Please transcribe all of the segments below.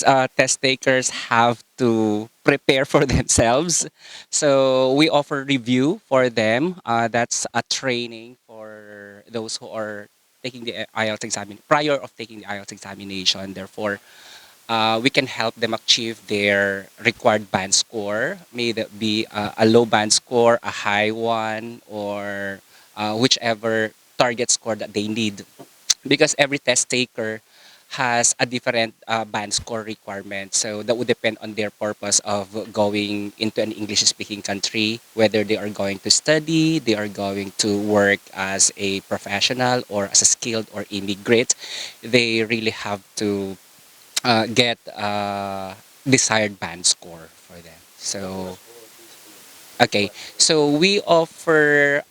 course, test takers have to prepare for themselves. So we offer review for them. That's a training for those who are taking the IELTS exam prior of taking the IELTS examination. Therefore, we can help them achieve their required band score. May that be a low band score, a high one, or whichever target score that they need. Because every test taker has a different band score requirement. So that would depend on their purpose of going into an English speaking country, whether they are going to study, they are going to work as a professional or as a skilled or immigrant. They really have to get desired band score for them. So, okay. So we offer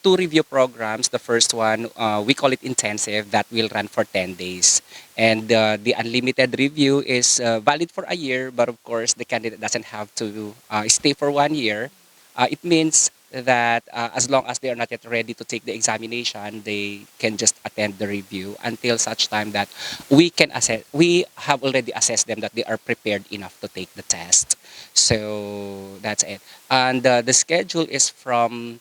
two review programs. The first one, we call it intensive, that will run for 10 days. And the unlimited review is valid for a year, but of course, the candidate doesn't have to stay for 1 year. It means that as long as they are not yet ready to take the examination, they can just attend the review until such time that we have already assessed them that they are prepared enough to take the test. So that's it. And the schedule is from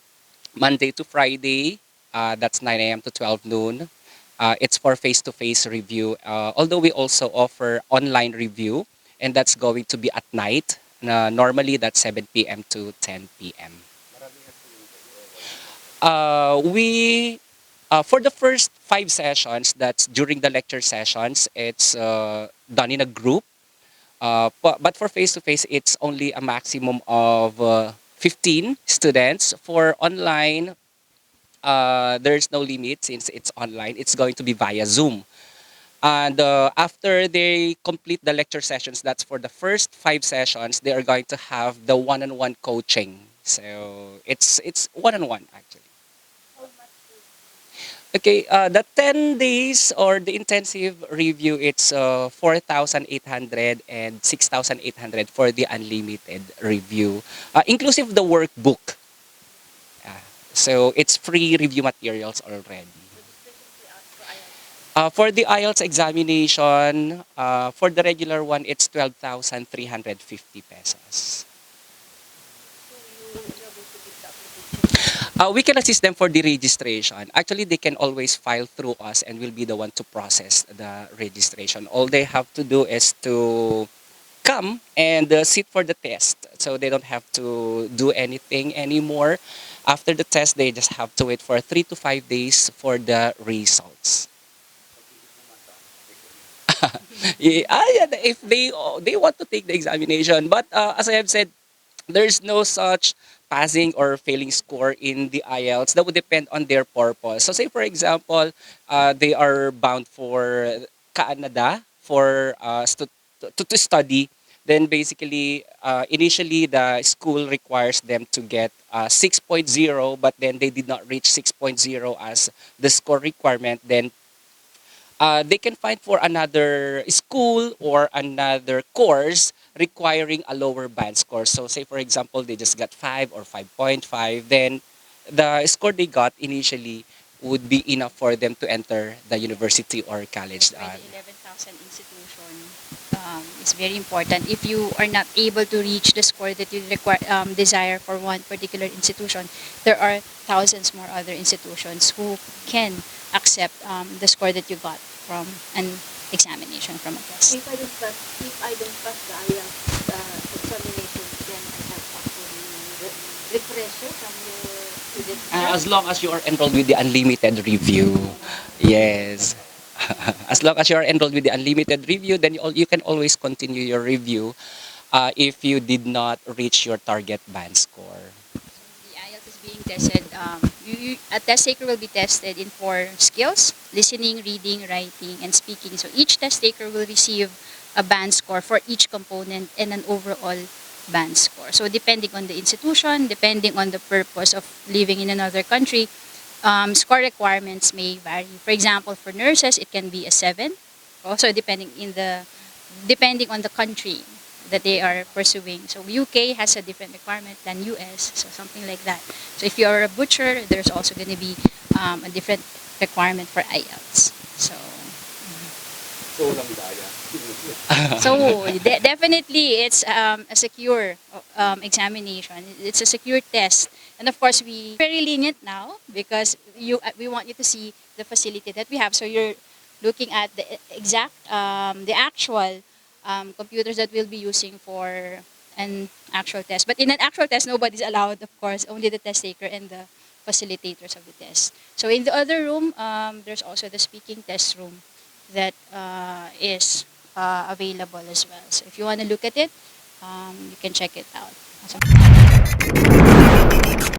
Monday to Friday. That's 9 a.m. to 12 noon. It's for face-to-face review. Although we also offer online review, and that's going to be at night. Normally, that's 7 p.m. to 10 p.m. We For the first 5 sessions, that's during the lecture sessions, it's done in a group. But for face-to-face, it's only a maximum of 15 students. For online, there's no limit since it's online. It's going to be via Zoom. And after they complete the lecture sessions, that's for the first 5 sessions, they are going to have the one-on-one coaching. So it's one-on-one actually. Okay, the 10 days or the intensive review, it's 4,800 and 6,800 for the unlimited review, inclusive the workbook. Uh, so it's free review materials already. For the IELTS examination, for the regular one, it's 12,350 pesos. We can assist them for the registration. Actually, they can always file through us and we'll be the one to process the registration. All they have to do is to come and sit for the test. So they don't have to do anything anymore. After the test, they just have to wait for 3 to 5 days for the results. Yeah, if they want to take the examination, but as I have said, there's no such passing or failing score in the IELTS. That would depend on their purpose. So say for example, they are bound for Canada for to study. Then basically, initially the school requires them to get 6.0, but then they did not reach 6.0 as the score requirement. Then they can find for another school or another course requiring a lower band score. So say for example, they just got 5 or 5.5, then the score they got initially would be enough for them to enter the university or college. For the 11,000 institution, it's very important. If you are not able to reach the score that you desire for one particular institution, there are thousands more other institutions who can accept the score that you got from an examination, from a test. If I don't pass the IELTS examination, then I have actually refresher from your student. As long as you are enrolled with the unlimited review, yes. As long as you are enrolled with the unlimited review, then you can always continue your review if you did not reach your target band score. The IELTS is being tested. A test taker will be tested in 4 skills: listening, reading, writing, and speaking. So each test taker will receive a band score for each component and an overall band score. So depending on the institution, depending on the purpose of living in another country, score requirements may vary. For example, for nurses, it can be a 7. Also depending on the country that they are pursuing. So UK has a different requirement than US, so something like that. So if you are a butcher, there's also going to be a different requirement for IELTS. So So So definitely it's a secure examination. It's a secure test. And of course we very lenient now because we want you to see the facility that we have. So you're looking at the exact the actual computers that we'll be using for an actual test. But in an actual test nobody's allowed, of course, only the test taker and the facilitators of the test. So in the other room there's also the speaking test room that is available as well. So if you want to look at it, you can check it out.